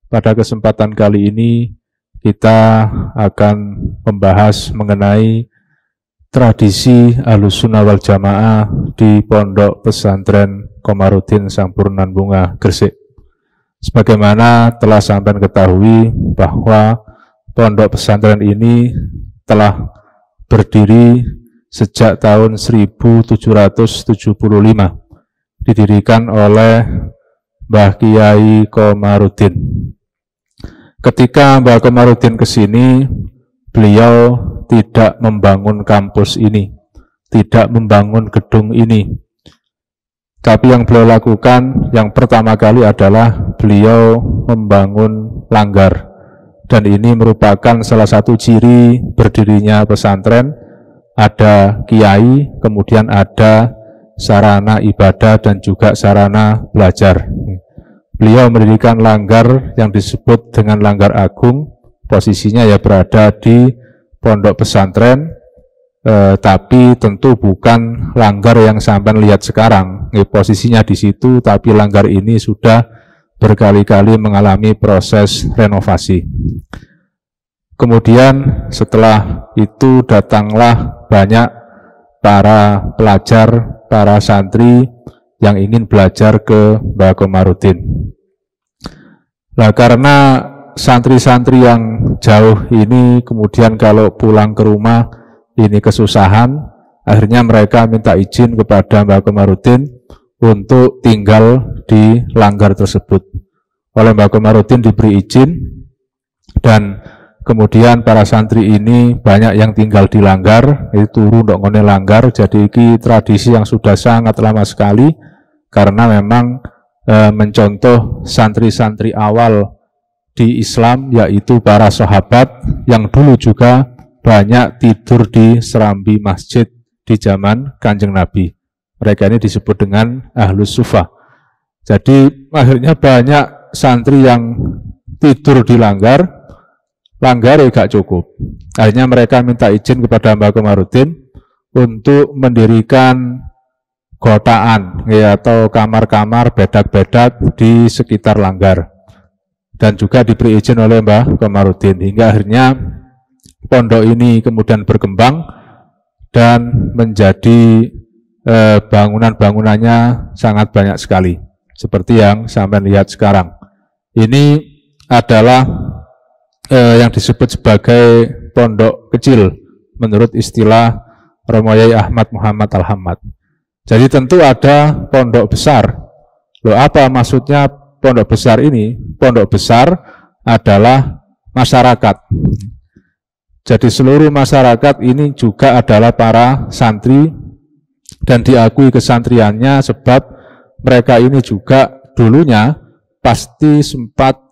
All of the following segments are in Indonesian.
Pada kesempatan kali ini kita akan membahas mengenai tradisi Ahlussunnah wal Jamaah di Pondok Pesantren Komarudin Sampurnan Bunga Gresik. Sebagaimana telah sampai ketahui bahwa pondok pesantren ini telah berdiri sejak tahun 1775, didirikan oleh Mbah Kiai Komarudin. Ketika Mbah Komarudin ke sini, beliau tidak membangun kampus ini, tidak membangun gedung ini. Tapi yang beliau lakukan yang pertama kali adalah beliau membangun langgar. Dan ini merupakan salah satu ciri berdirinya pesantren. Ada kiai, kemudian ada sarana ibadah dan juga sarana belajar. Beliau mendirikan langgar yang disebut dengan Langgar Agung, posisinya ya berada di pondok pesantren, tapi tentu bukan langgar yang sampai lihat sekarang. Posisinya di situ, tapi langgar ini sudah berkali-kali mengalami proses renovasi. Kemudian setelah itu datanglah banyak para pelajar, para santri yang ingin belajar ke Mbah Komarudin. Nah, karena santri-santri yang jauh ini kemudian kalau pulang ke rumah ini kesusahan, akhirnya mereka minta izin kepada Mbah Komarudin untuk tinggal di langgar tersebut. Oleh Mbah Komarudin diberi izin, dan kemudian para santri ini banyak yang tinggal di langgar, itu turu ndok ngone langgar. Jadi ini tradisi yang sudah sangat lama sekali, karena memang mencontoh santri-santri awal di Islam, yaitu para sahabat yang dulu juga banyak tidur di serambi masjid di zaman Kanjeng Nabi. Mereka ini disebut dengan Ahlus Suffah. Jadi akhirnya banyak santri yang tidur di langgar ya gak cukup. Akhirnya mereka minta izin kepada Mbah Komarudin untuk mendirikan gotaan ya, atau kamar-kamar bedak-bedak di sekitar langgar. Dan juga diberi izin oleh Mbah Komarudin, hingga akhirnya pondok ini kemudian berkembang dan menjadi bangunan-bangunannya sangat banyak sekali, seperti yang sampai lihat sekarang. Ini adalah yang disebut sebagai pondok kecil menurut istilah Romo Yai Ahmad Muhammad Al-Hammad. Jadi tentu ada pondok besar. Loh, apa maksudnya pondok besar ini? Pondok besar adalah masyarakat. Jadi seluruh masyarakat ini juga adalah para santri dan diakui kesantriannya, sebab mereka ini juga dulunya pasti sempat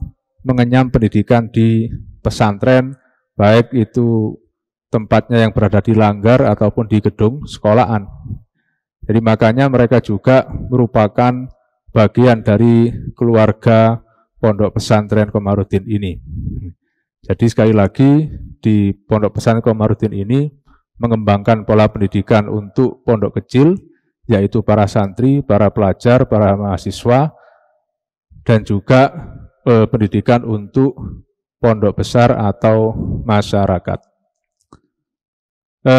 mengenyam pendidikan di pesantren, baik itu tempatnya yang berada di langgar ataupun di gedung sekolahan. Jadi makanya mereka juga merupakan bagian dari keluarga Pondok Pesantren Komarudin ini. Jadi sekali lagi di Pondok Pesantren Komarudin ini mengembangkan pola pendidikan untuk pondok kecil, yaitu para santri, para pelajar, para mahasiswa, dan juga pendidikan untuk pondok besar atau masyarakat.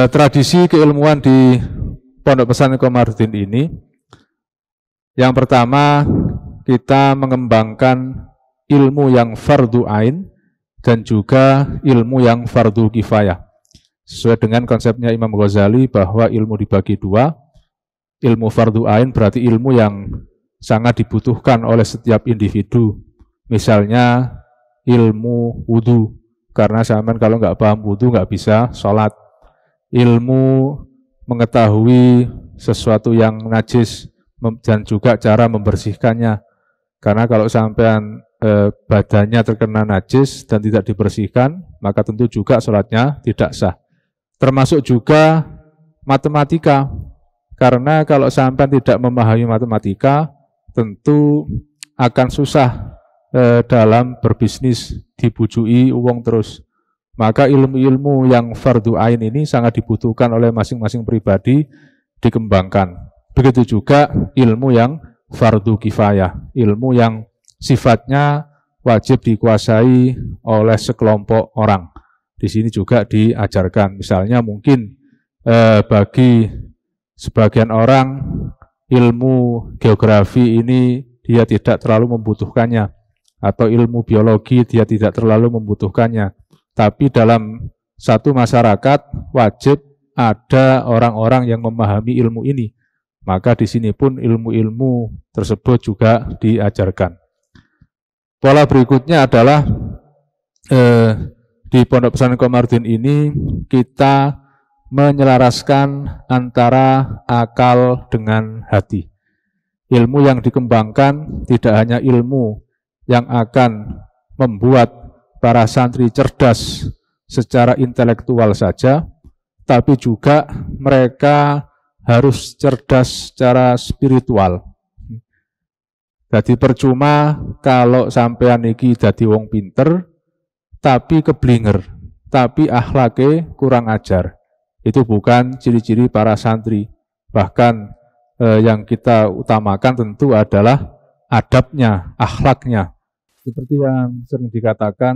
Tradisi keilmuan di Pondok Pesantren Komarudin ini, yang pertama kita mengembangkan ilmu yang fardu ain dan juga ilmu yang fardu kifayah. Sesuai dengan konsepnya Imam Ghazali bahwa ilmu dibagi dua. Ilmu fardu ain berarti ilmu yang sangat dibutuhkan oleh setiap individu. Misalnya ilmu wudu, karena sampean kalau nggak paham wudu nggak bisa sholat. Ilmu mengetahui sesuatu yang najis dan juga cara membersihkannya. Karena kalau sampean badannya terkena najis dan tidak dibersihkan, maka tentu juga sholatnya tidak sah. Termasuk juga matematika, karena kalau sampean tidak memahami matematika, tentu akan susah dalam berbisnis, dibujui uang terus. Maka ilmu-ilmu yang fardu ain ini sangat dibutuhkan oleh masing-masing pribadi dikembangkan. Begitu juga ilmu yang fardu kifayah, ilmu yang sifatnya wajib dikuasai oleh sekelompok orang. Di sini juga diajarkan. Misalnya mungkin bagi sebagian orang ilmu geografi ini dia tidak terlalu membutuhkannya, atau ilmu biologi dia tidak terlalu membutuhkannya. Tapi dalam satu masyarakat wajib ada orang-orang yang memahami ilmu ini. Maka di sini pun ilmu-ilmu tersebut juga diajarkan. Pola berikutnya adalah di Pondok Pesantren Komarudin ini kita menyelaraskan antara akal dengan hati. Ilmu yang dikembangkan tidak hanya ilmu yang akan membuat para santri cerdas secara intelektual saja, tapi juga mereka harus cerdas secara spiritual. Jadi percuma kalau sampean iki dadi wong pinter, tapi keblinger, tapi akhlake kurang ajar. Itu bukan ciri-ciri para santri. Bahkan yang kita utamakan tentu adalah adabnya, akhlaknya. Seperti yang sering dikatakan,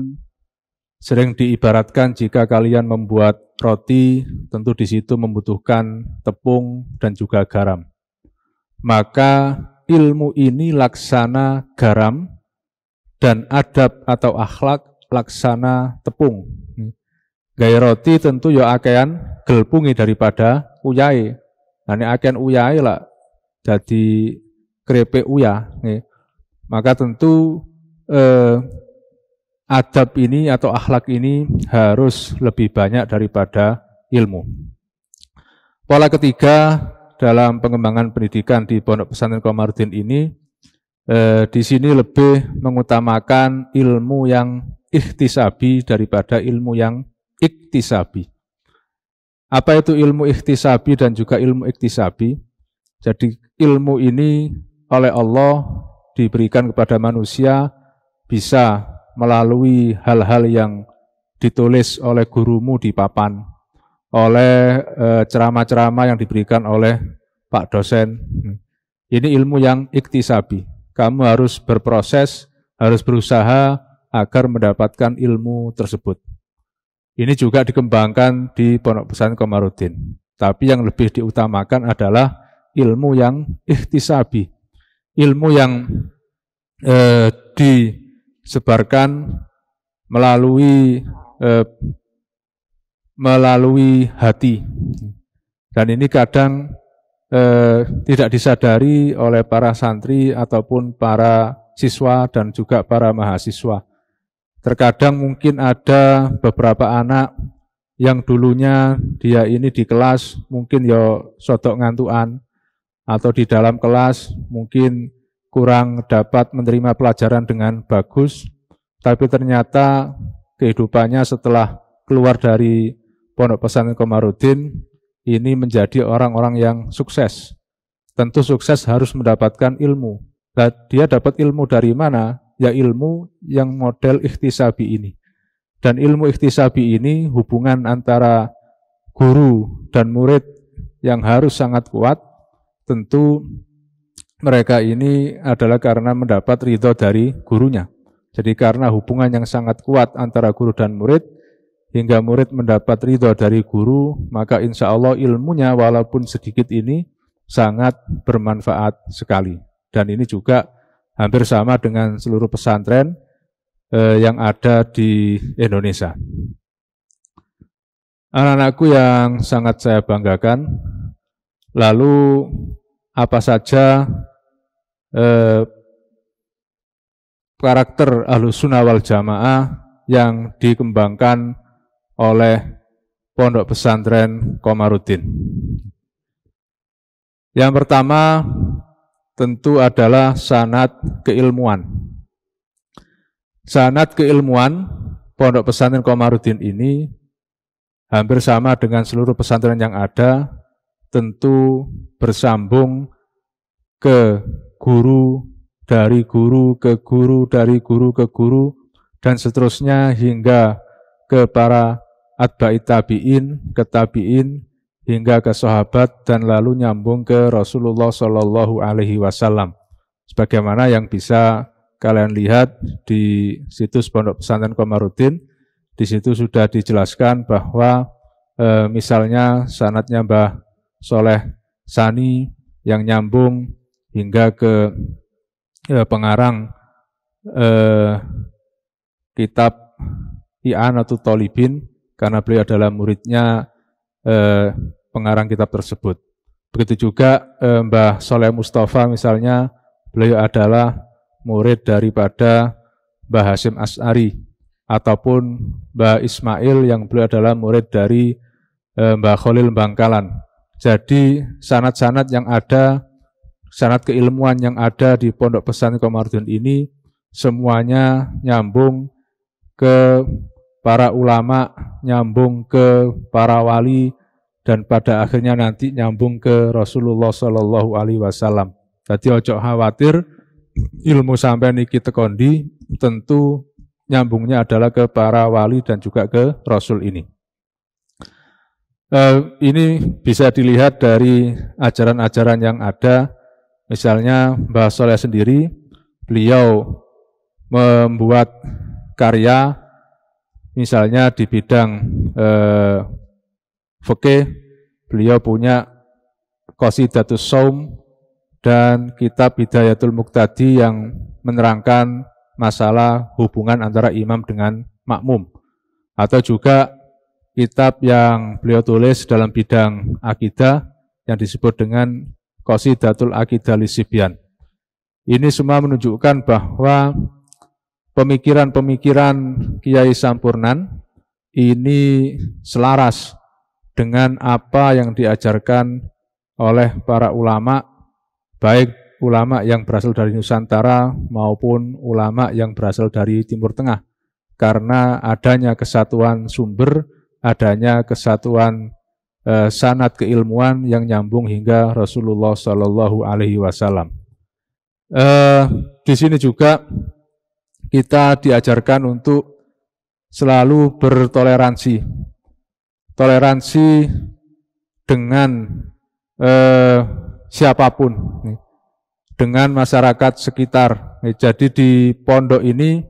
sering diibaratkan jika kalian membuat roti, tentu di situ membutuhkan tepung dan juga garam. Maka ilmu ini laksana garam dan adab atau akhlak laksana tepung. Gaya roti tentu ya akean gelpungi daripada uyai. Nah ini akean uyai lah jadi krepek uya. Maka tentu adab ini atau akhlak ini harus lebih banyak daripada ilmu. Pola ketiga dalam pengembangan pendidikan di Pondok Pesantren Komarudin ini, di sini lebih mengutamakan ilmu yang ikhtisabi daripada ilmu yang iktisabi. Apa itu ilmu ikhtisabi dan juga ilmu iktisabi? Jadi ilmu ini oleh Allah diberikan kepada manusia bisa melalui hal-hal yang ditulis oleh gurumu di papan, oleh ceramah-ceramah yang diberikan oleh Pak dosen. Ini ilmu yang iktisabi. Kamu harus berproses, harus berusaha agar mendapatkan ilmu tersebut. Ini juga dikembangkan di Pondok Pesantren Komarudin. Tapi yang lebih diutamakan adalah ilmu yang ikhtisabi. Ilmu yang disebarkan melalui hati. Dan ini kadang tidak disadari oleh para santri ataupun para siswa dan juga para mahasiswa. Terkadang mungkin ada beberapa anak yang dulunya dia ini di kelas mungkin ya sodok ngantuan, atau di dalam kelas mungkin kurang dapat menerima pelajaran dengan bagus, tapi ternyata kehidupannya setelah keluar dari Pondok Pesantren Komarudin ini menjadi orang-orang yang sukses. Tentu sukses harus mendapatkan ilmu. Nah, dia dapat ilmu dari mana? Ya ilmu yang model ikhtisabi ini. Dan ilmu ikhtisabi ini hubungan antara guru dan murid yang harus sangat kuat. Tentu mereka ini adalah karena mendapat ridho dari gurunya. Jadi karena hubungan yang sangat kuat antara guru dan murid, hingga murid mendapat ridho dari guru, maka insya Allah ilmunya walaupun sedikit ini sangat bermanfaat sekali. Dan ini juga hampir sama dengan seluruh pesantren yang ada di Indonesia. Anak-anakku yang sangat saya banggakan, lalu apa saja karakter Ahlussunnah wal Jamaah yang dikembangkan oleh Pondok Pesantren Komarudin. Yang pertama tentu adalah sanad keilmuan. Sanad keilmuan Pondok Pesantren Komarudin ini hampir sama dengan seluruh pesantren yang ada, tentu bersambung ke guru, dari guru ke guru, dari guru ke guru, dan seterusnya hingga ke para atba'i tabi'in, ke tabi'in, hingga ke sahabat, dan lalu nyambung ke Rasulullah Shallallahu Alaihi Wasallam. Sebagaimana yang bisa kalian lihat di situs Pondok Pesantren Komarudin, di situ sudah dijelaskan bahwa misalnya sanadnya Mbah Soleh Sani yang nyambung hingga ke pengarang kitab I'anatul Thalibin, karena beliau adalah muridnya pengarang kitab tersebut. Begitu juga Mbah Soleh Mustafa misalnya, beliau adalah murid daripada Mbah Hasyim Asy'ari, ataupun Mbah Ismail yang beliau adalah murid dari Mbah Khalil Bangkalan. Jadi sanad-sanad yang ada, sanad keilmuan yang ada di Pondok Pesantren Komarudin ini semuanya nyambung ke para ulama, nyambung ke para wali, dan pada akhirnya nanti nyambung ke Rasulullah Shallallahu Alaihi Wasallam. Jadi ojo khawatir ilmu sampai niki tekondi, tentu nyambungnya adalah ke para wali dan juga ke Rasul ini. Ini bisa dilihat dari ajaran-ajaran yang ada. Misalnya Mbah Soleh sendiri, beliau membuat karya misalnya di bidang fikih, beliau punya Qasidatus Shaum dan kitab Hidayatul Muqtadi yang menerangkan masalah hubungan antara imam dengan makmum. Atau juga kitab yang beliau tulis dalam bidang akidah yang disebut dengan Qasidatul Aqidah Lisibyan. Ini semua menunjukkan bahwa pemikiran-pemikiran Kiai Sampurnan ini selaras dengan apa yang diajarkan oleh para ulama, baik ulama yang berasal dari Nusantara maupun ulama yang berasal dari Timur Tengah. Karena adanya kesatuan sumber, adanya kesatuan sanad keilmuan yang nyambung hingga Rasulullah Shallallahu Alaihi Wasallam. Di sini juga kita diajarkan untuk selalu bertoleransi, toleransi dengan siapapun, dengan masyarakat sekitar. Jadi di pondok ini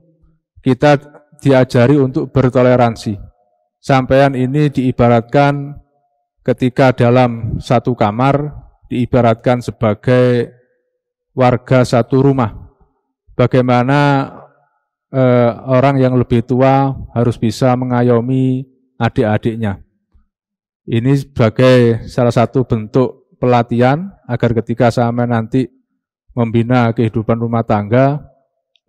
kita diajari untuk bertoleransi. Sampaian ini diibaratkan ketika dalam satu kamar, diibaratkan sebagai warga satu rumah. Bagaimana orang yang lebih tua harus bisa mengayomi adik-adiknya. Ini sebagai salah satu bentuk pelatihan agar ketika sampai nanti membina kehidupan rumah tangga,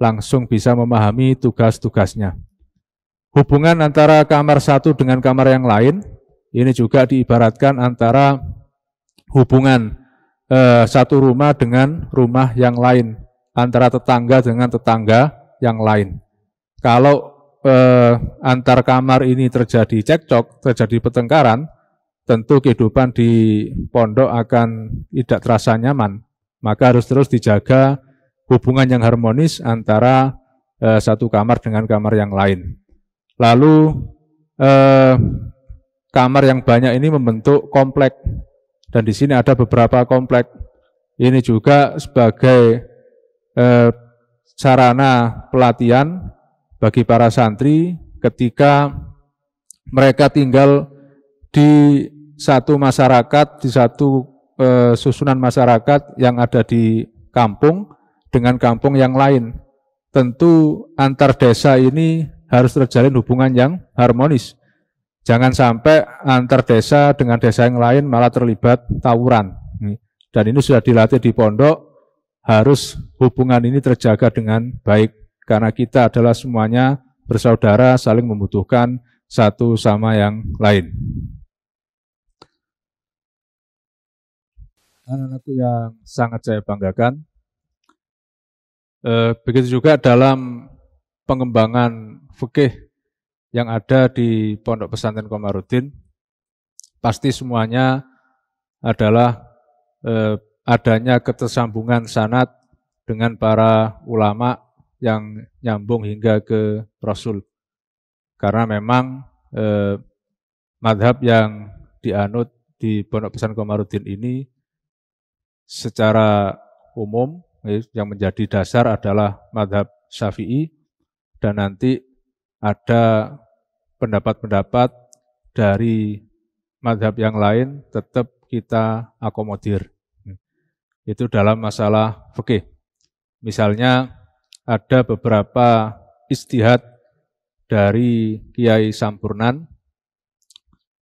langsung bisa memahami tugas-tugasnya. Hubungan antara kamar satu dengan kamar yang lain, ini juga diibaratkan antara hubungan satu rumah dengan rumah yang lain, antara tetangga dengan tetangga yang lain. Kalau antar kamar ini terjadi cekcok, terjadi pertengkaran, tentu kehidupan di pondok akan tidak terasa nyaman. Maka harus terus dijaga hubungan yang harmonis antara satu kamar dengan kamar yang lain. Lalu kamar yang banyak ini membentuk komplek, dan di sini ada beberapa komplek. Ini juga sebagai sarana pelatihan bagi para santri ketika mereka tinggal di satu masyarakat, di satu susunan masyarakat yang ada di kampung dengan kampung yang lain. Tentu antar desa ini harus terjalin hubungan yang harmonis. Jangan sampai antar desa dengan desa yang lain malah terlibat tawuran. Dan ini sudah dilatih di pondok, harus hubungan ini terjaga dengan baik. Karena kita adalah semuanya bersaudara, saling membutuhkan satu sama yang lain. Anak-anakku yang sangat saya banggakan, begitu juga dalam pengembangan fikih yang ada di Pondok Pesantren Komarudin, pasti semuanya adalah adanya ketersambungan sanad dengan para ulama yang nyambung hingga ke Rasul. Karena memang madhab yang dianut di Pondok Pesantren Komarudin ini secara umum Yang menjadi dasar adalah mazhab Syafi'i, dan nanti ada pendapat-pendapat dari mazhab yang lain tetap kita akomodir. Itu dalam masalah fikih. Misalnya ada beberapa ijtihad dari Kiai Sampurnan,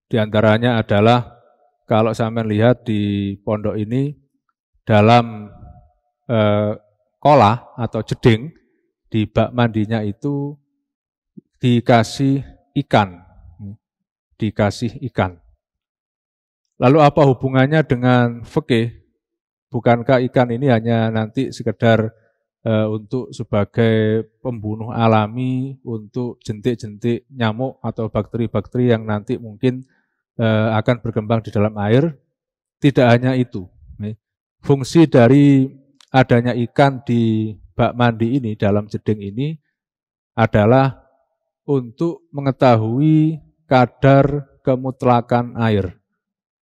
di antaranya adalah kalau sampean lihat di pondok ini dalam kolah atau jeding di bak mandinya itu dikasih ikan. Lalu apa hubungannya dengan fikih? Bukankah ikan ini hanya nanti sekedar untuk sebagai pembunuh alami untuk jentik-jentik nyamuk atau bakteri-bakteri yang nanti mungkin akan berkembang di dalam air? Tidak hanya itu. Fungsi dari adanya ikan di bak mandi ini, dalam jeding ini, adalah untuk mengetahui kadar kemutlakan air.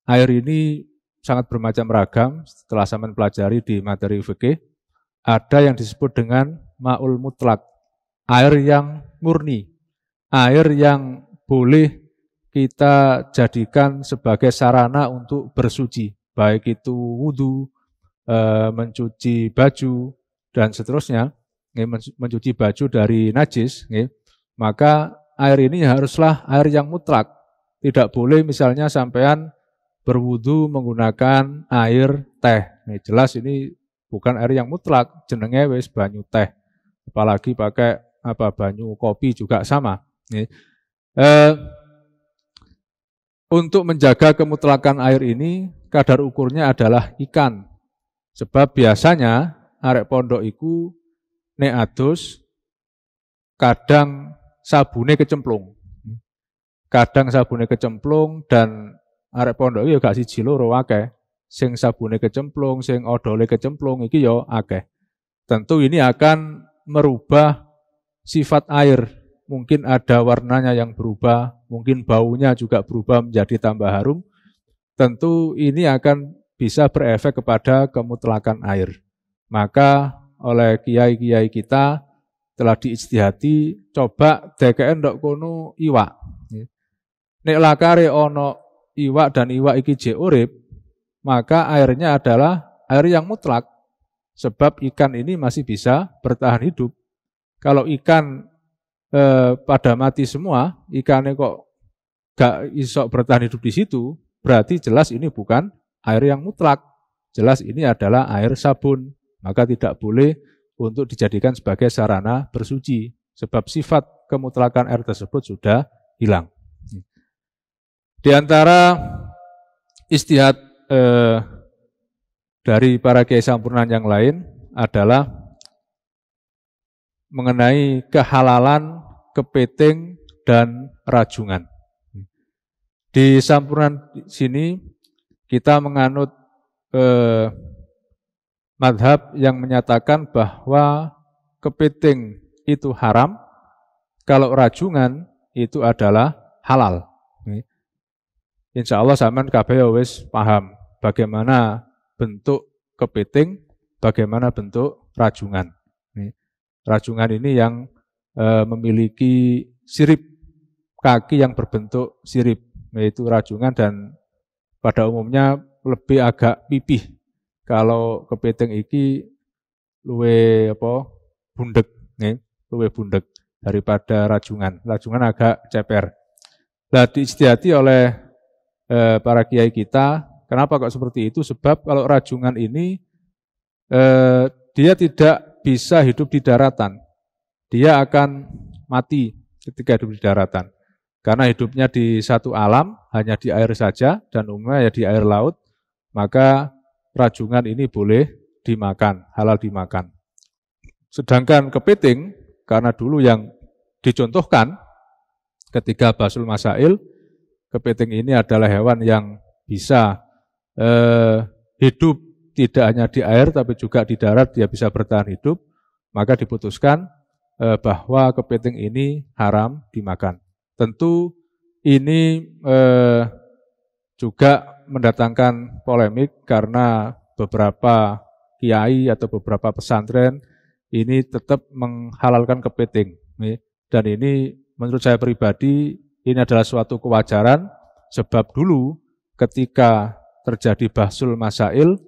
Air ini sangat bermacam ragam. Setelah sampean pelajari di materi fikih, ada yang disebut dengan ma'ul mutlak, air yang murni, air yang boleh kita jadikan sebagai sarana untuk bersuci, baik itu wudu, mencuci baju, dan seterusnya, mencuci baju dari najis, maka air ini haruslah air yang mutlak. Tidak boleh misalnya sampean berwudu menggunakan air teh. Jelas ini bukan air yang mutlak, jenenge wis banyu teh. Apalagi pakai banyu kopi juga sama. Untuk menjaga kemutlakan air ini, kadar ukurnya adalah ikan. Sebab biasanya arek pondok iku nek adus kadang sabune kecemplung. Kadang sabune kecemplung, dan arek pondok ya gak siji loro akeh. Sing sabune kecemplung, sing odole kecemplung iki ya akeh. Tentu ini akan merubah sifat air. Mungkin ada warnanya yang berubah, mungkin baunya juga berubah menjadi tambah harum. Tentu ini akan bisa berefek kepada kemutlakan air. Maka oleh kiai-kiai kita telah diijtihadi, coba dekeken ndok kono iwak. Nek lakare ono iwak dan iwak iki jek urip, maka airnya adalah air yang mutlak. Sebab ikan ini masih bisa bertahan hidup. Kalau ikan pada mati semua, ikannya kok gak iso bertahan hidup di situ, berarti jelas ini bukan air yang mutlak. Jelas ini adalah air sabun. Maka tidak boleh untuk dijadikan sebagai sarana bersuci. Sebab sifat kemutlakan air tersebut sudah hilang. Di antara ijtihad dari para kiai sampurnan yang lain adalah mengenai kehalalan kepiting dan rajungan. Di sampurnan sini kita menganut mazhab yang menyatakan bahwa kepiting itu haram, kalau rajungan itu adalah halal. Insya Allah sampean kabeh wis paham bagaimana bentuk kepiting, bagaimana bentuk rajungan. Rajungan ini yang memiliki sirip, kaki yang berbentuk sirip, yaitu rajungan, dan pada umumnya lebih agak pipih. Kalau kepiting iki luwe bundek, luwe bundek daripada rajungan. Rajungan agak ceper. Nah, diijtihadi oleh para kiai kita, kenapa kok seperti itu? Sebab kalau rajungan ini dia tidak bisa hidup di daratan. Dia akan mati ketika hidup di daratan. Karena hidupnya di satu alam, hanya di air saja, dan umumnya ya di air laut, maka rajungan ini boleh dimakan, halal dimakan. Sedangkan kepiting, karena dulu yang dicontohkan ketika Basul Masail, kepiting ini adalah hewan yang bisa hidup tidak hanya di air, tapi juga di darat, dia bisa bertahan hidup, maka diputuskan bahwa kepiting ini haram dimakan. Tentu ini juga mendatangkan polemik karena beberapa kiai atau beberapa pesantren ini tetap menghalalkan kepiting. Dan ini menurut saya pribadi ini adalah suatu kewajaran, sebab dulu ketika terjadi bahsul masail,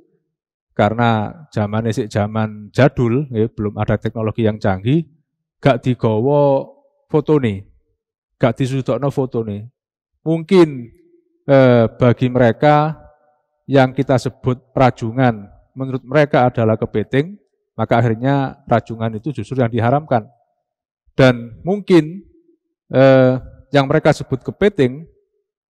karena zaman jadul, belum ada teknologi yang canggih, gak digawa fotone, gak disudokno fotone. Mungkin bagi mereka yang kita sebut rajungan, menurut mereka adalah kepiting, maka akhirnya rajungan itu justru yang diharamkan. Dan mungkin yang mereka sebut kepiting,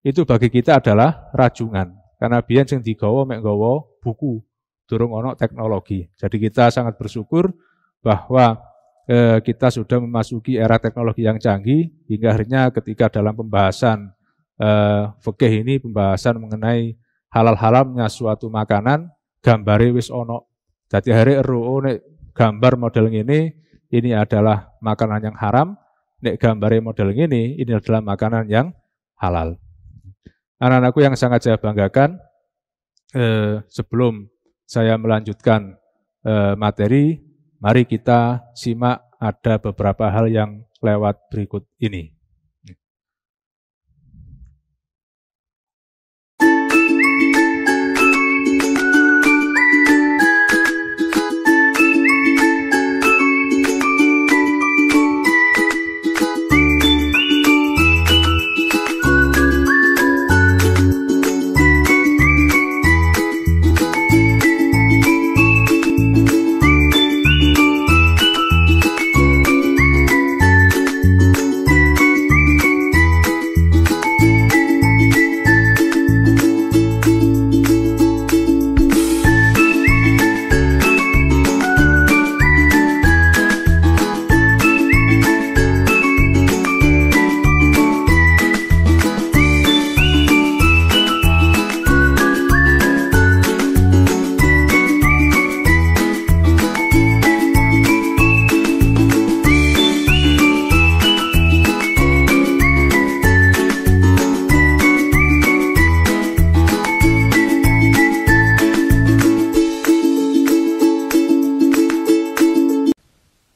itu bagi kita adalah rajungan. Karena biyen sing digawa mek gawa buku, durung ono teknologi. Jadi kita sangat bersyukur bahwa kita sudah memasuki era teknologi yang canggih, hingga akhirnya ketika dalam pembahasan fikih ini, pembahasan mengenai halal-haramnya suatu makanan, gambare wis ono. Jadi hari RUU nek gambar model ini adalah makanan yang haram, nek gambare model ini adalah makanan yang halal. Anak-anakku yang sangat saya banggakan, sebelum saya melanjutkan materi, mari kita simak ada beberapa hal yang lewat berikut ini.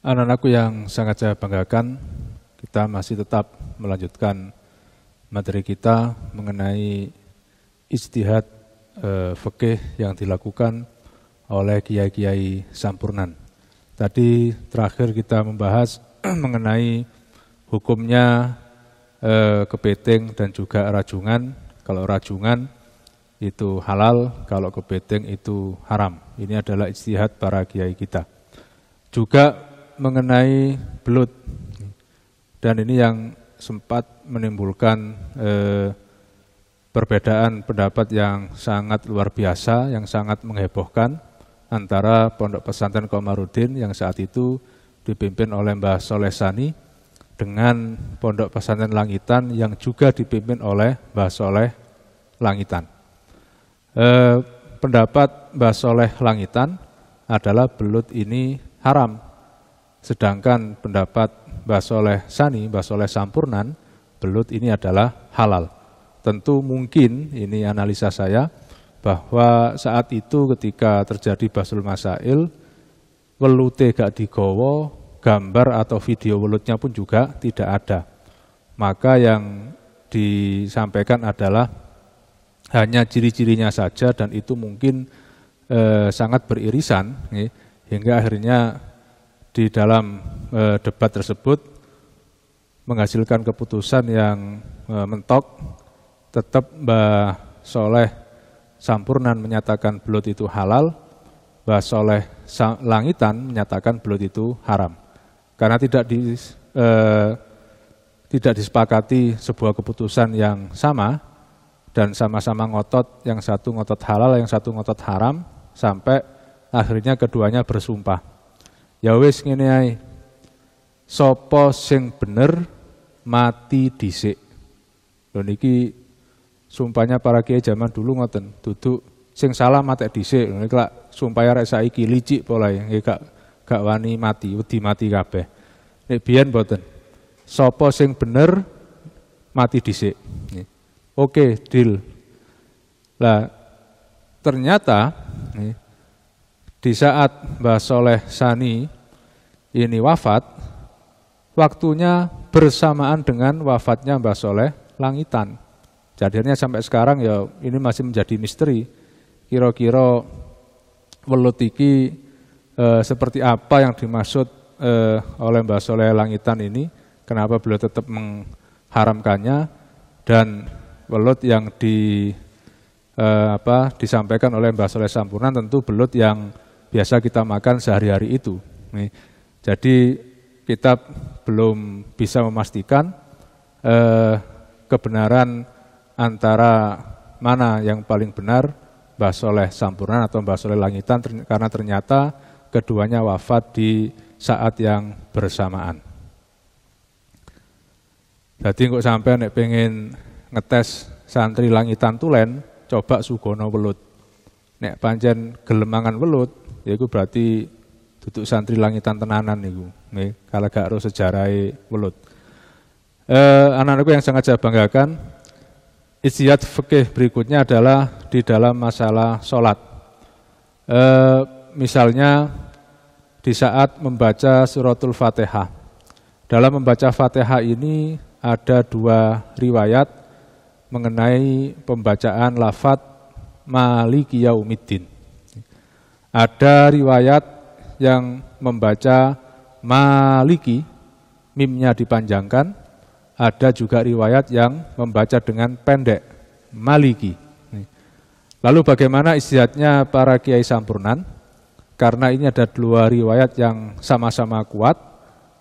Anak-anakku yang sangat saya banggakan, kita masih tetap melanjutkan materi kita mengenai ijtihad fikih yang dilakukan oleh kiai-kiai Sampurnan. Tadi terakhir kita membahas mengenai hukumnya kepiting dan juga rajungan. Kalau rajungan itu halal, kalau kepiting itu haram. Ini adalah ijtihad para kiai kita. Juga mengenai belut, dan ini yang sempat menimbulkan perbedaan pendapat yang sangat luar biasa, yang sangat menghebohkan antara Pondok Pesantren Komarudin yang saat itu dipimpin oleh Mbah Soleh Sani dengan Pondok Pesantren Langitan yang juga dipimpin oleh Mbah Soleh Langitan. Pendapat Mbah Soleh Langitan adalah belut ini haram. Sedangkan pendapat Mbah Soleh Sani, Mbah Soleh Sampurnan, belut ini adalah halal. Tentu mungkin, ini analisa saya, bahwa saat itu ketika terjadi bahsul masail, welute gak digawa, gambar atau video welutnya pun juga tidak ada. Maka yang disampaikan adalah hanya ciri-cirinya saja, dan itu mungkin sangat beririsan, hingga akhirnya di dalam debat tersebut menghasilkan keputusan yang mentok. Tetap Mbah Soleh Sampurnan menyatakan belut itu halal, Mbah Soleh Langitan menyatakan belut itu haram. Karena tidak disepakati sebuah keputusan yang sama dan sama-sama ngotot, yang satu ngotot halal, yang satu ngotot haram, sampai akhirnya keduanya bersumpah. Ya wis ngene ae. Sapa sing bener mati dhisik. Lho niki sumpahnya para kiai zaman dulu ngoten, duduk sing salah mati dhisik. Niki lak sumpah arek saiki licik polahe, nggih gak wani mati, wedi mati kabeh. Nek biyen mboten. Sapa sing bener mati dhisik. Oke, deal. Lah ternyata di saat Mbah Soleh Sani ini wafat, waktunya bersamaan dengan wafatnya Mbah Soleh Langitan. Jadinya sampai sekarang ya ini masih menjadi misteri. Kira-kira welut iki seperti apa yang dimaksud oleh Mbah Soleh Langitan ini, kenapa beliau tetap mengharamkannya, dan welut yang disampaikan oleh Mbah Soleh Sampurnan tentu belut yang biasa kita makan sehari-hari itu. Jadi kita belum bisa memastikan kebenaran antara mana yang paling benar, Mbah Soleh Sampurnan atau Mbah Soleh Langitan, karena ternyata keduanya wafat di saat yang bersamaan. Jadi kok sampai nek pengen ngetes santri Langitan tulen, coba sugono welut. Nek pancen gelemangan welut, ya itu berarti duduk santri Langitan tenanan niku. Kalau gak harus sejarah welut. Anak-anakku yang sangat saya banggakan, ijtihad fikih berikutnya adalah di dalam masalah sholat. Misalnya di saat membaca suratul Fatihah. Dalam membaca Fatihah ini ada dua riwayat mengenai pembacaan lafadz Maliki Yaumiddin. Ada riwayat yang membaca Maliki, mimnya dipanjangkan. Ada juga riwayat yang membaca dengan pendek, Maliki. Lalu bagaimana ijtihadnya para kiai Sampurnan? Karena ini ada dua riwayat yang sama-sama kuat,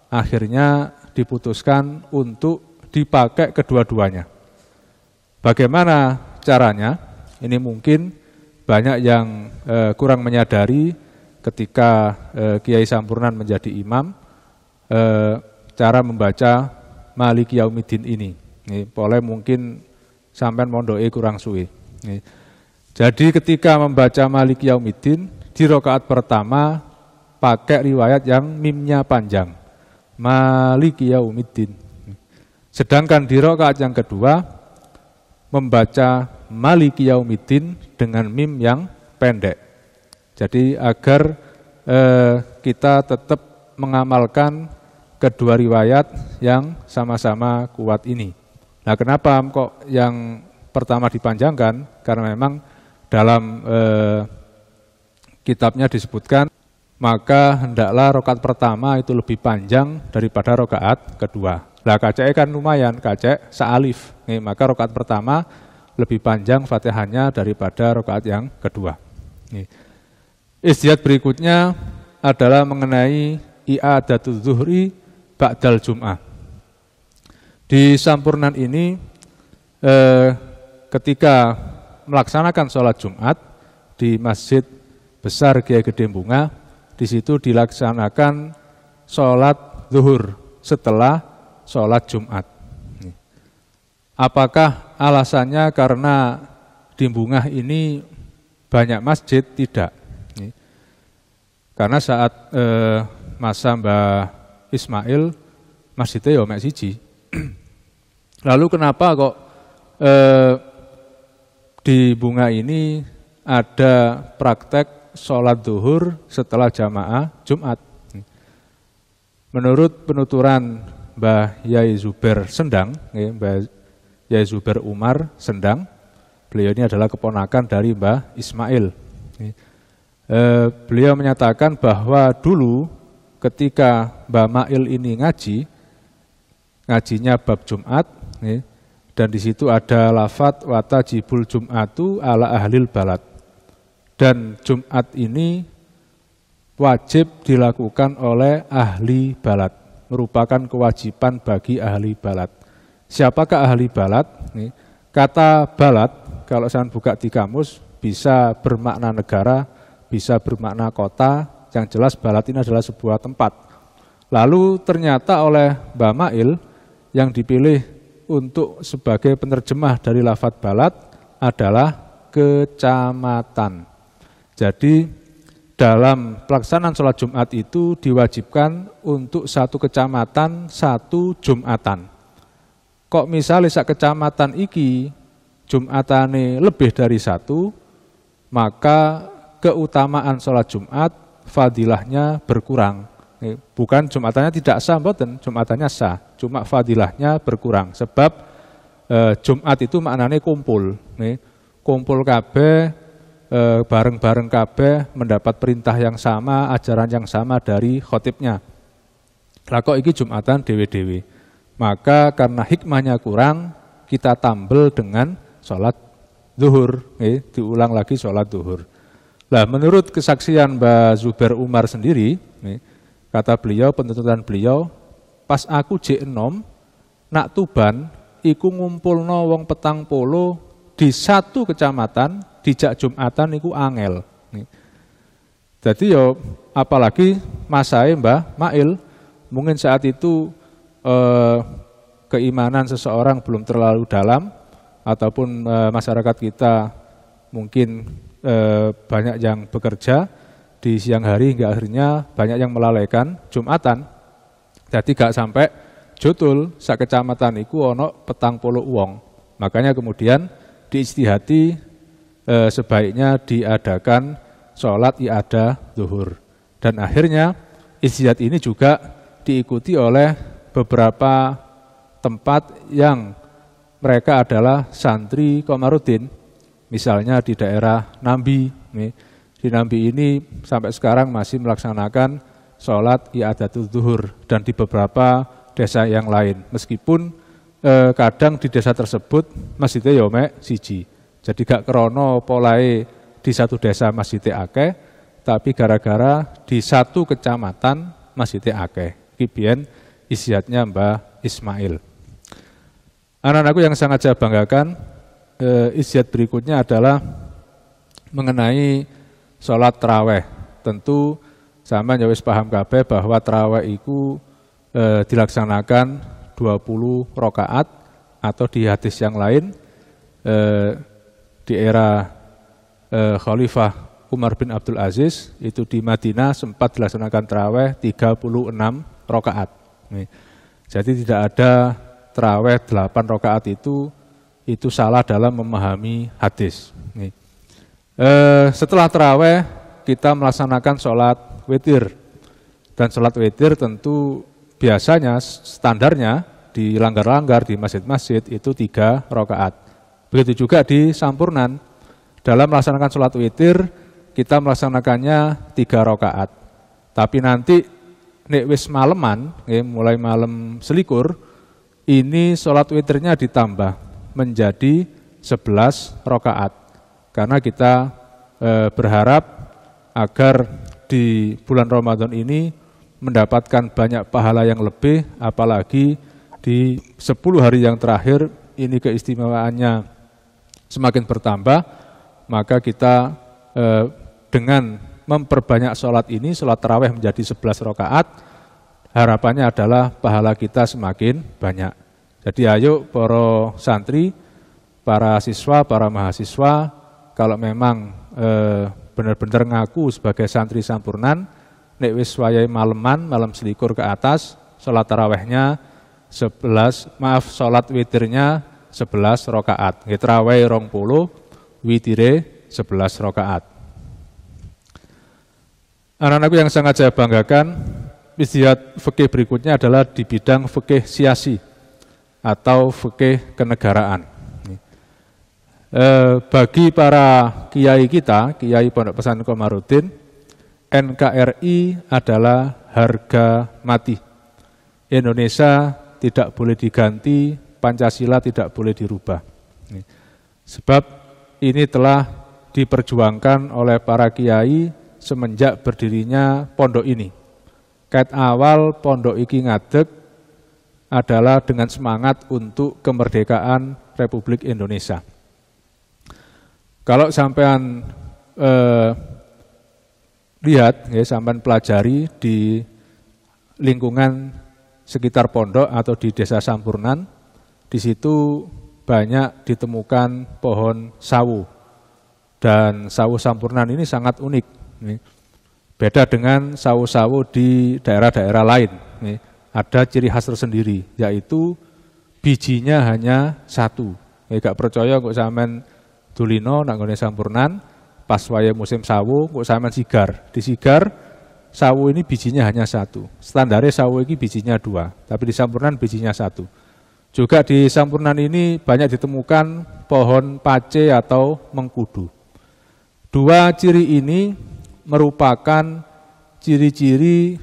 akhirnya diputuskan untuk dipakai kedua-duanya. Bagaimana caranya? Ini mungkin banyak yang kurang menyadari ketika Kiai Sampurnan menjadi imam, cara membaca Maliki Yaumiddin ini. Boleh mungkin sampai mondoke kurang suwe. Jadi ketika membaca Maliki Yaumiddin, di rakaat pertama pakai riwayat yang mimnya panjang, Maliki Yaumiddin. Sedangkan di rakaat yang kedua membaca Maliki Yaumiddin dengan mim yang pendek. Jadi agar kita tetap mengamalkan kedua riwayat yang sama-sama kuat ini. Nah, kenapa kok yang pertama dipanjangkan? Karena memang dalam kitabnya disebutkan, maka hendaklah rakaat pertama itu lebih panjang daripada rakaat kedua. Lah kacek kan lumayan, kacek sealif. Maka rakaat pertama lebih panjang Fatihahnya daripada rakaat yang kedua. Ijtihad berikutnya adalah mengenai i'adatul zuhri ba'dal jum'ah. Di Sampurnan ini ketika melaksanakan sholat Jumat di Masjid Besar Kiai Gede Bunga, di situ dilaksanakan sholat zuhur setelah sholat Jumat. Apakah alasannya karena di Bungah ini banyak masjid? Tidak. Karena saat masa Mbah Ismail masjidnya ya mek siji. Lalu kenapa kok di Bunga ini ada praktek sholat zuhur setelah jamaah Jumat? Menurut penuturan Mbah Yai Zuber Sendang, Mbah Yai Zuber Umar Sendang, beliau ini adalah keponakan dari Mbah Ismail. Beliau menyatakan bahwa dulu ketika Mbah Mail ini ngajinya bab Jumat, dan di situ ada lafadz watajibul Jum'atu ala ahlil balad. Dan Jumat ini wajib dilakukan oleh ahli balad, merupakan kewajiban bagi ahli balad. Siapakah ahli balad? Kata balad, kalau saya buka di kamus, bisa bermakna negara, bisa bermakna kota, yang jelas balad ini adalah sebuah tempat. Lalu ternyata oleh Mbah Mail, yang dipilih untuk sebagai penerjemah dari lafadz balad adalah kecamatan. Jadi dalam pelaksanaan sholat Jumat itu diwajibkan untuk satu kecamatan, satu Jumatan. Kok misalnya sak kecamatan iki Jumatane lebih dari satu, maka keutamaan sholat Jumat, fadilahnya berkurang. Bukan Jumatannya tidak sah, mboten, Jumatannya sah, cuma fadilahnya berkurang. Sebab Jumat itu maknanya kumpul, kumpul kabeh, bareng-bareng kabeh mendapat perintah yang sama, ajaran yang sama dari khotibnya. Lah kok iki Jumatan dewe-dewe. Maka karena hikmahnya kurang, kita tambel dengan sholat zuhur, diulang lagi sholat zuhur. Lah menurut kesaksian Mbah Zubair Umar sendiri, kata beliau, penuntutan beliau, pas aku jek enom, nak Tuban, iku ngumpulno wong 40 di satu kecamatan, dijak Jumatan iku angel. Jadi yo apalagi masae Mbah Mail, mungkin saat itu keimanan seseorang belum terlalu dalam, ataupun masyarakat kita mungkin banyak yang bekerja di siang hari hingga akhirnya banyak yang melalaikan Jumatan. Jadi gak sampai jotul sak kecamatan iku ono 40 wong. Makanya kemudian diistihati sebaiknya diadakan sholat i'adah zuhur. Dan akhirnya istihad ini juga diikuti oleh beberapa tempat yang mereka adalah santri Komarudin. Misalnya di daerah Nambi. Di Nambi ini sampai sekarang masih melaksanakan sholat i'adatul zuhur, dan di beberapa desa yang lain. Meskipun kadang di desa tersebut masjidnya yomek siji. Jadi gak krono polae di satu desa masjidnya akeh, tapi gara-gara di satu kecamatan masjidnya akeh. Kibien istihadnya Mbah Ismail. Anak-anakku yang sangat saya banggakan, istihad berikutnya adalah mengenai sholat taraweh. Tentu sama ya wis paham kabeh bahwa taraweh itu dilaksanakan 20 rakaat, atau di hadis yang lain di era Khalifah Umar bin Abdul Aziz itu di Madinah sempat dilaksanakan taraweh 36 rakaat. Jadi tidak ada taraweh 8 rakaat itu salah dalam memahami hadis. Setelah taraweh kita melaksanakan sholat witir, dan sholat witir tentu biasanya standarnya di langgar-langgar di masjid-masjid itu 3 rakaat. Begitu juga di Sampurnan, dalam melaksanakan sholat witir kita melaksanakannya 3 rakaat. Tapi nanti nek wis maleman, mulai malam selikur, ini sholat witirnya ditambah menjadi 11 rakaat. Karena kita berharap agar di bulan Ramadan ini mendapatkan banyak pahala yang lebih, apalagi di 10 hari yang terakhir ini keistimewaannya semakin bertambah, maka kita dengan memperbanyak sholat ini, sholat taraweh menjadi 11 rakaat, harapannya adalah pahala kita semakin banyak. Jadi ayo para santri, para siswa, para mahasiswa, kalau memang benar-benar ngaku sebagai santri Sampurnan, nek wis wayahe maleman, malam selikur ke atas, sholat tarawehnya 11, sholat witirnya 11 rakaat. Taraweh 20, witire 11 rakaat. Anak-anakku yang sangat saya banggakan, istihad fikih berikutnya adalah di bidang fikih siasi atau fikih kenegaraan. Bagi para kiai kita, kiai Pondok Pesantren Komarudin, NKRI adalah harga mati. Indonesia tidak boleh diganti, Pancasila tidak boleh dirubah. Sebab ini telah diperjuangkan oleh para kiai semenjak berdirinya pondok ini. Kait awal pondok iki ngadeg adalah dengan semangat untuk kemerdekaan Republik Indonesia. Kalau sampean lihat, ya, sampean pelajari di lingkungan sekitar pondok atau di desa Sampurnan, di situ banyak ditemukan pohon sawu. Dan sawu Sampurnan ini sangat unik. Beda dengan sawu-sawu di daerah-daerah lain. Ada ciri khas tersendiri, yaitu bijinya hanya satu. Gak percaya kok sampean Dulino nanggone Sampurnan, pas waya musim sawu, kok sampean sigar. Di sigar, sawu ini bijinya hanya 1. Standarnya sawu ini bijinya 2, tapi di Sampurnan bijinya 1. Juga di Sampurnan ini banyak ditemukan pohon pace atau mengkudu. 2 ciri ini merupakan ciri-ciri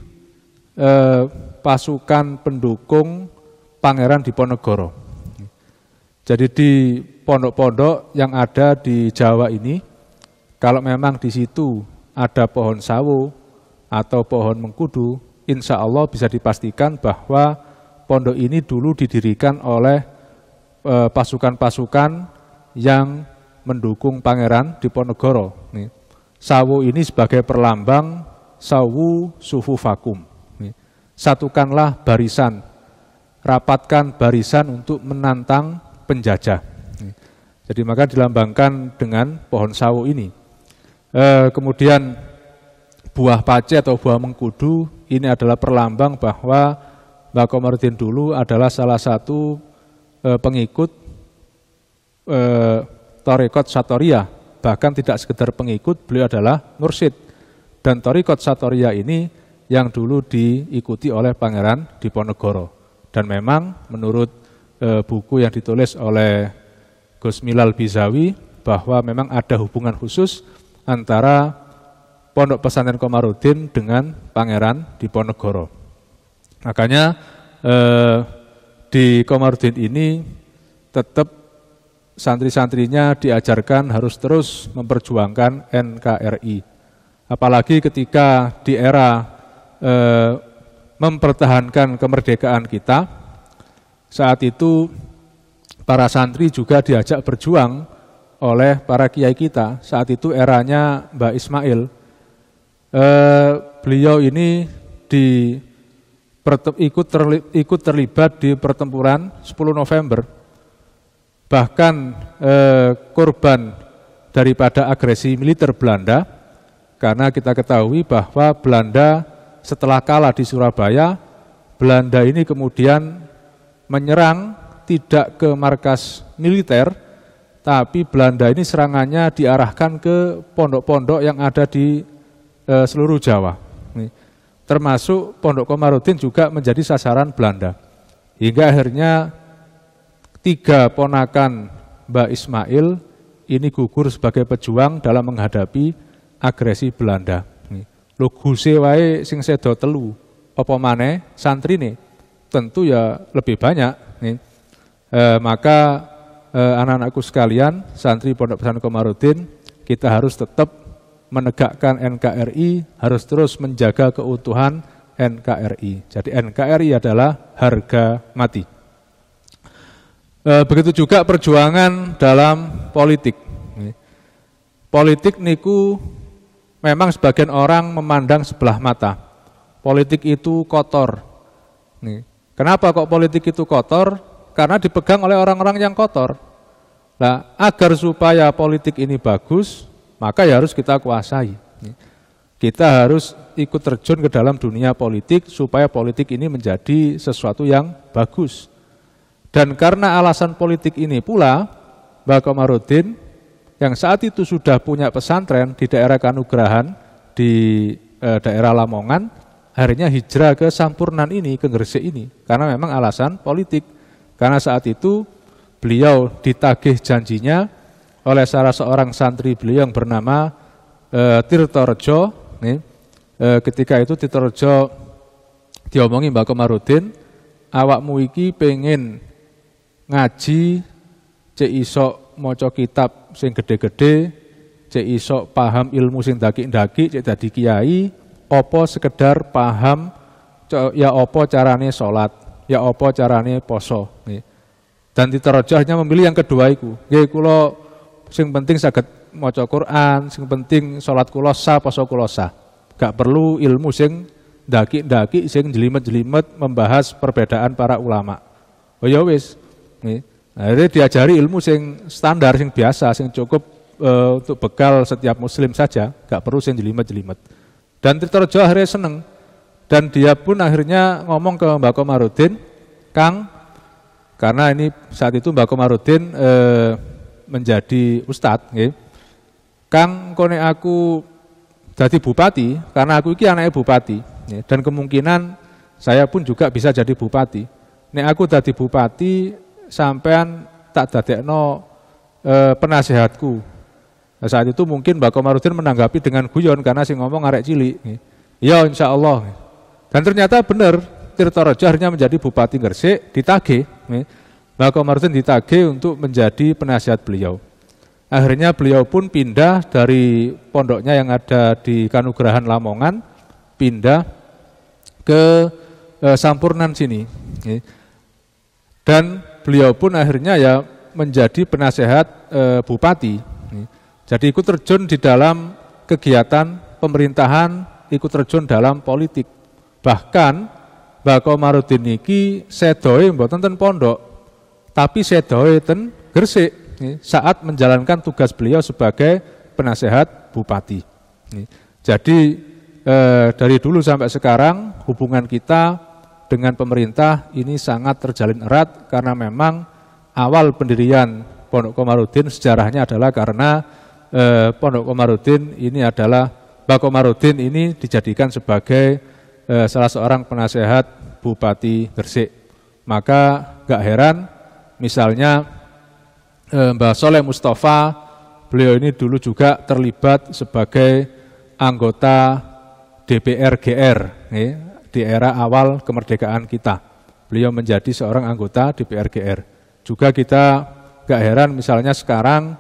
pasukan pendukung Pangeran Diponegoro. Jadi di pondok-pondok yang ada di Jawa ini, kalau memang di situ ada pohon sawo atau pohon mengkudu, insya Allah bisa dipastikan bahwa pondok ini dulu didirikan oleh pasukan-pasukan yang mendukung Pangeran Diponegoro. Sawu ini sebagai perlambang sawu sufufakum. Satukanlah barisan, rapatkan barisan untuk menantang penjajah. Jadi maka dilambangkan dengan pohon sawu ini. Kemudian buah pace atau buah mengkudu ini adalah perlambang bahwa Mbah Komarudin dulu adalah salah satu pengikut Thariqat Satoriyah. Bahkan tidak sekedar pengikut, beliau adalah mursyid. Dan Thariqat Satoriyah ini yang dulu diikuti oleh Pangeran Diponegoro. Dan memang menurut buku yang ditulis oleh Gus Milal Bizawi bahwa memang ada hubungan khusus antara Pondok Pesantren Komarudin dengan Pangeran Diponegoro. Makanya di Komarudin ini tetap santri-santrinya diajarkan harus terus memperjuangkan NKRI. Apalagi ketika di era mempertahankan kemerdekaan kita, saat itu para santri juga diajak berjuang oleh para kiai kita. Saat itu eranya Mbah Ismail. Beliau ini ikut terlibat di pertempuran 10 November. Bahkan korban daripada agresi militer Belanda, karena kita ketahui bahwa Belanda setelah kalah di Surabaya, Belanda ini kemudian menyerang tidak ke markas militer, tapi Belanda ini serangannya diarahkan ke pondok-pondok yang ada di seluruh Jawa. Termasuk Pondok Komarudin juga menjadi sasaran Belanda. Hingga akhirnya 3 ponakan Mbah Ismail ini gugur sebagai pejuang dalam menghadapi agresi Belanda. Lho guse wae sing sedo telu, apa maneh santrine? Tentu ya lebih banyak. Maka anak-anakku sekalian, santri Pondok Pesantren Komarudin, kita harus tetap menegakkan NKRI, harus terus menjaga keutuhan NKRI. Jadi NKRI adalah harga mati. Begitu juga perjuangan dalam politik. Politik niku memang sebagian orang memandang sebelah mata. Politik itu kotor. Kenapa kok politik itu kotor? Karena dipegang oleh orang-orang yang kotor. Nah, agar supaya politik ini bagus, maka ya harus kita kuasai. Kita harus ikut terjun ke dalam dunia politik supaya politik ini menjadi sesuatu yang bagus. Dan karena alasan politik ini pula, Mbah Komarudin yang saat itu sudah punya pesantren di daerah Kanugrahan, di daerah Lamongan, akhirnya hijrah ke Sampurnan ini, ke Gresik ini, karena memang alasan politik. Karena saat itu beliau ditagih janjinya oleh salah seorang santri beliau yang bernama Tirtorejo. Ketika itu Tirtorejo diomongi Mbah Komarudin, awakmu iki pengen ngaji, cek iso maca kitab sing gede-gede, cek iso paham ilmu sing daki-daki, cek dadi kiai, apa sekedar paham ya apa carane sholat, ya apa carane poso. Dan Tirtorejo hanya memilih yang kedua iku. Nggih kula sing penting saged maca Quran, sing penting sholat kula sah, poso kula sah. Gak perlu ilmu sing daki-daki, sing jelimet-jelimet membahas perbedaan para ulama. Oh ya wis. Akhirnya diajari ilmu sing standar, sing biasa, sing cukup untuk bekal setiap muslim saja, gak perlu sing jelimet-jelimet. Dan Tirtorejo akhirnya seneng. Dan dia pun akhirnya ngomong ke Mbah Komarudin, Kang, karena ini saat itu Mbah Komarudin menjadi ustadz, Kang kone aku jadi bupati, karena aku iki anaknya bupati, dan kemungkinan saya pun juga bisa jadi bupati. Nek aku jadi bupati, sampean tak dadekno penasehatku. Nah, saat itu mungkin Mbak Komarudin menanggapi dengan guyon karena si ngomong arek cilik. Ya insya Allah. Dan ternyata benar, Tirtareja akhirnya menjadi bupati Gresik, ditagih. Mbak Komarudin ditagih untuk menjadi penasihat beliau. Akhirnya beliau pun pindah dari pondoknya yang ada di Kanugrahan Lamongan, pindah ke Sampurnan sini. Dan beliau pun akhirnya ya menjadi penasehat bupati. Jadi ikut terjun di dalam kegiatan pemerintahan, ikut terjun dalam politik. Bahkan Mbak Komarudin niki sedoe mboten ten pondok, tapi sedoe ten Gresik saat menjalankan tugas beliau sebagai penasehat bupati. Jadi dari dulu sampai sekarang hubungan kita dengan pemerintah ini sangat terjalin erat karena memang awal pendirian Pondok Komarudin sejarahnya adalah karena Pondok Komarudin ini adalah Mbak Komarudin ini dijadikan sebagai salah seorang penasehat Bupati Gresik. Maka gak heran misalnya Mbah Soleh Mustafa, beliau ini dulu juga terlibat sebagai anggota DPR GR di era awal kemerdekaan kita. Beliau menjadi seorang anggota DPR GR. Juga kita gak heran misalnya sekarang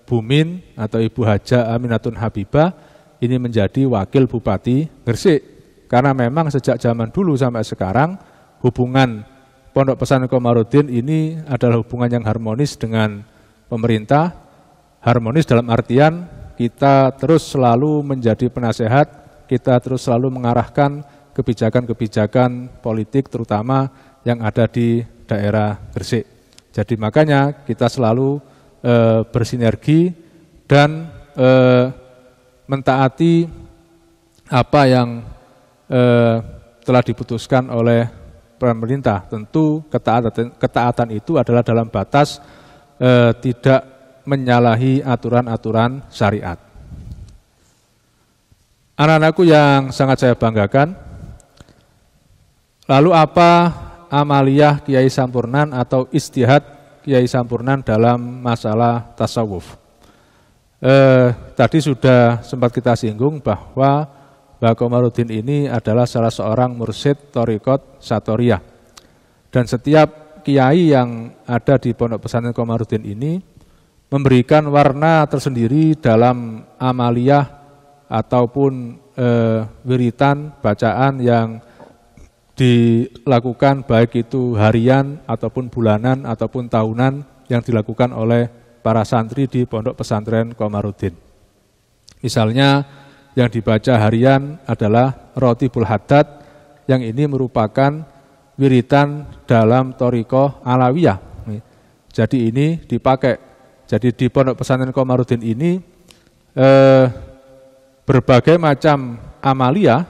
Bumin atau Ibu Haja Aminatun Habibah ini menjadi wakil Bupati Gresik. Karena memang sejak zaman dulu sampai sekarang hubungan Pondok Pesantren Komarudin ini adalah hubungan yang harmonis dengan pemerintah. Harmonis dalam artian kita terus selalu menjadi penasehat, kita terus selalu mengarahkan kebijakan-kebijakan politik terutama yang ada di daerah Gresik. Jadi makanya kita selalu bersinergi dan mentaati apa yang telah diputuskan oleh pemerintah. Tentu ketaatan itu adalah dalam batas tidak menyalahi aturan-aturan syariat. Anak-anakku yang sangat saya banggakan, lalu apa amaliyah Kiai Sampurnan atau istihad Kiai Sampurnan dalam masalah tasawuf? Tadi sudah sempat kita singgung bahwa Mbah Komarudin ini adalah salah seorang mursyid Thariqat Satoriyah. Dan setiap kiai yang ada di Pondok Pesantren Komarudin ini memberikan warna tersendiri dalam amaliyah ataupun wiritan, bacaan yang dilakukan baik itu harian ataupun bulanan ataupun tahunan yang dilakukan oleh para santri di Pondok Pesantren Komarudin. Misalnya yang dibaca harian adalah Rotibul Haddad, yang ini merupakan wiritan dalam Thariqah Alawiyah. Jadi ini dipakai. Jadi di Pondok Pesantren Komarudin ini berbagai macam amaliyah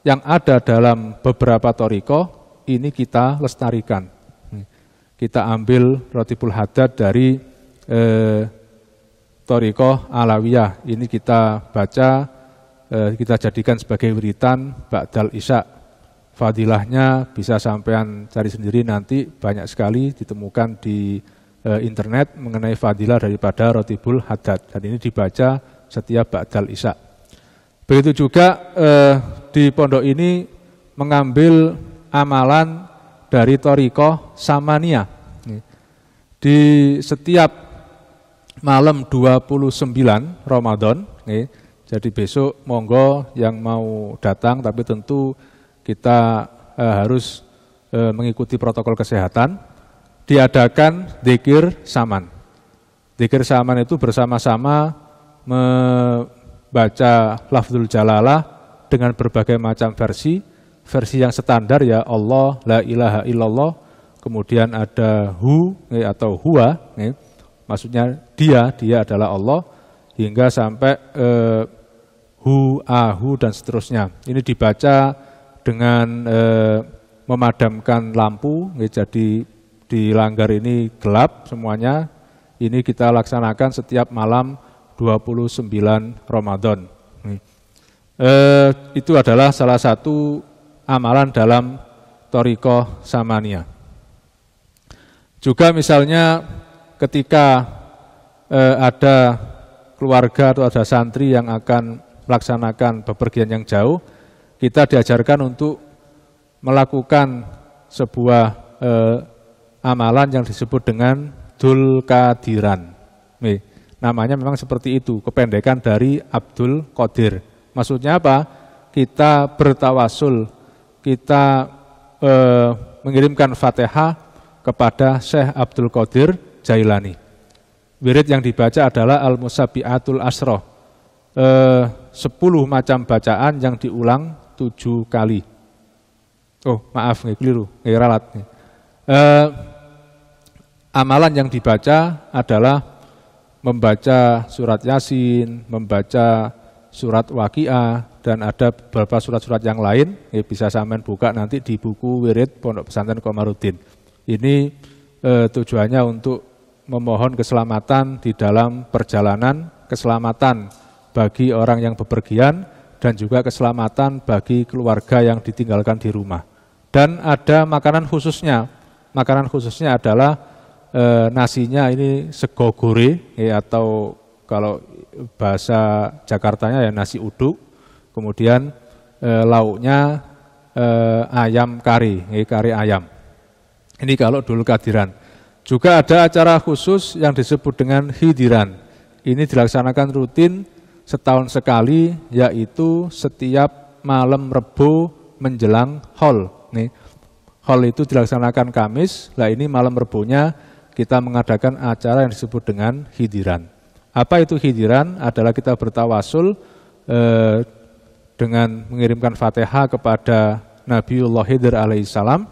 yang ada dalam beberapa Thariqah ini kita lestarikan. Kita ambil Rotibul Haddad dari Thariqah Alawiyah. Ini kita baca, kita jadikan sebagai wiritan ba'dal isya. Fadilahnya bisa sampean cari sendiri nanti, banyak sekali ditemukan di internet mengenai fadilah daripada Rotibul Haddad. Dan ini dibaca setiap ba'dal isya. Begitu juga di pondok ini mengambil amalan dari Thariqah Samaniyah. Di setiap malam 29 Ramadan, jadi besok monggo yang mau datang, tapi tentu kita harus mengikuti protokol kesehatan, diadakan dzikir saman. Dzikir saman itu bersama-sama membaca lafzul jalalah dengan berbagai macam versi yang standar ya Allah, la ilaha illallah, kemudian ada hu atau huwa, maksudnya dia adalah Allah, hingga sampai hu, ahu, dan seterusnya. Ini dibaca dengan memadamkan lampu, jadi di langgar ini gelap semuanya, Ini kita laksanakan setiap malam 29 Ramadan. Itu adalah salah satu amalan dalam Thariqah Samaniyah. Juga misalnya ketika ada keluarga atau ada santri yang akan melaksanakan bepergian yang jauh, kita diajarkan untuk melakukan sebuah amalan yang disebut dengan Dzul Qadiran. Namanya memang seperti itu, kependekan dari Abdul Qadir. Maksudnya apa? Kita bertawasul, kita mengirimkan Fatihah kepada Syekh Abdul Qadir Jailani. Wirid yang dibaca adalah Al-Musabbi'atul Asroh, 10 macam bacaan yang diulang 7 kali. Oh maaf, keliru, ralat. Amalan yang dibaca adalah membaca surat Yasin, membaca surat Waqiah, dan ada beberapa surat-surat yang lain. Bisa sampean buka nanti di buku Wirid Pondok Pesantren Komarudin. Ini tujuannya untuk memohon keselamatan di dalam perjalanan, keselamatan bagi orang yang bepergian, dan juga keselamatan bagi keluarga yang ditinggalkan di rumah. Dan ada makanan khususnya. Makanan khususnya adalah nasinya ini sego gore, atau kalau bahasa Jakartanya ya nasi uduk. Kemudian lauknya ayam kari, kari ayam. Ini kalau Dzul Qadiran. Juga ada acara khusus yang disebut dengan hidiran. Ini dilaksanakan rutin setahun sekali, yaitu setiap malam Rebo menjelang Hol. Hol itu dilaksanakan Kamis, ini malam Rebonya kita mengadakan acara yang disebut dengan hidiran. Apa itu hidiran? Adalah kita bertawasul dengan mengirimkan Fatihah kepada Nabiullah Khidir alaihissalam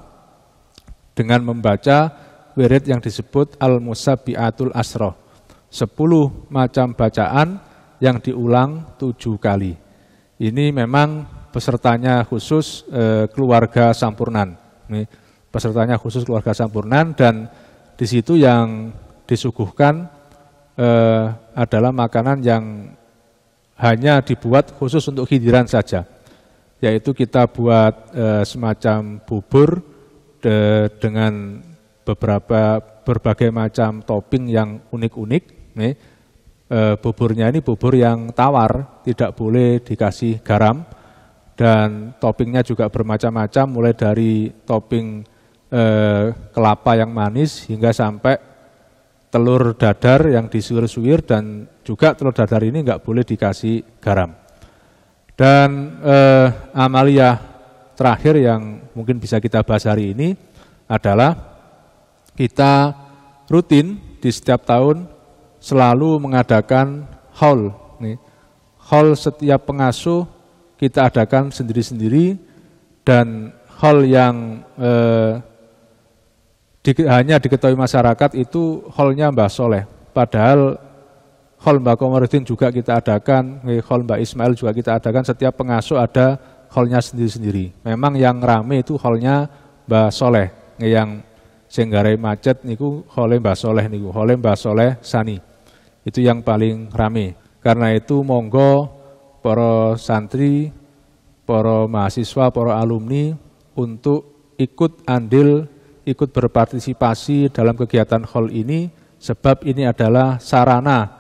dengan membaca wirid yang disebut Al-Musabbi'atul Asroh, 10 macam bacaan yang diulang 7 kali. Ini memang pesertanya khusus keluarga Sampurnan. Pesertanya khusus keluarga Sampurnan, dan di situ yang disuguhkan adalah makanan yang hanya dibuat khusus untuk hidiran saja. Yaitu kita buat semacam bubur dengan berbagai macam topping yang unik-unik. Buburnya ini bubur yang tawar, tidak boleh dikasih garam, dan toppingnya juga bermacam-macam, mulai dari topping kelapa yang manis hingga sampai telur dadar yang disuir-suir, dan juga telur dadar ini nggak boleh dikasih garam. Dan amalia terakhir yang mungkin bisa kita bahas hari ini adalah kita rutin di setiap tahun selalu mengadakan haul. Haul setiap pengasuh kita adakan sendiri-sendiri, dan haul yang hanya diketahui masyarakat itu haulnya Mbah Soleh. Padahal haul Mbah Komarudin juga kita adakan, haul Mbah Ismail juga kita adakan, setiap pengasuh ada haulnya sendiri-sendiri. Memang yang rame itu haulnya Mbah Soleh, yang sehingga macet niku haule Mbah Soleh niku, haule Mbah Soleh Sani. Itu yang paling rame. Karena itu monggo para santri, para mahasiswa, para alumni untuk ikut andil, ikut berpartisipasi dalam kegiatan haul ini, sebab ini adalah sarana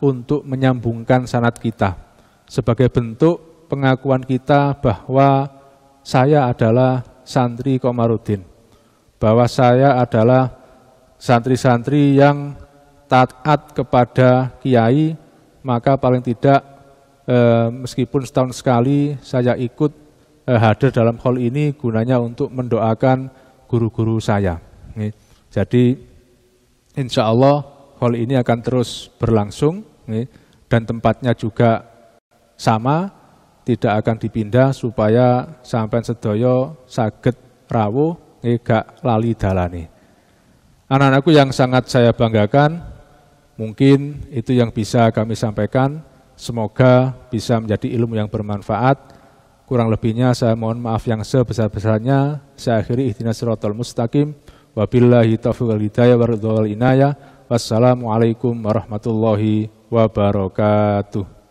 untuk menyambungkan sanad kita. Sebagai bentuk pengakuan kita bahwa saya adalah santri Komarudin, bahwa saya adalah santri-santri yang taat kepada kiai, maka paling tidak meskipun setahun sekali saya ikut hadir dalam haul ini gunanya untuk mendoakan guru-guru saya. Jadi insya Allah haul ini akan terus berlangsung, dan tempatnya juga sama, tidak akan dipindah supaya sampai sedoyo saged rawuh gak lali dalane. Anak-anakku yang sangat saya banggakan, mungkin itu yang bisa kami sampaikan. Semoga bisa menjadi ilmu yang bermanfaat. Kurang lebihnya saya mohon maaf yang sebesar-besarnya. Saya akhiri ihdinas siratal mustaqim. Wabillahi taufiq wal hidayah wa ridha wal inayah. Wassalamualaikum warahmatullahi wabarakatuh.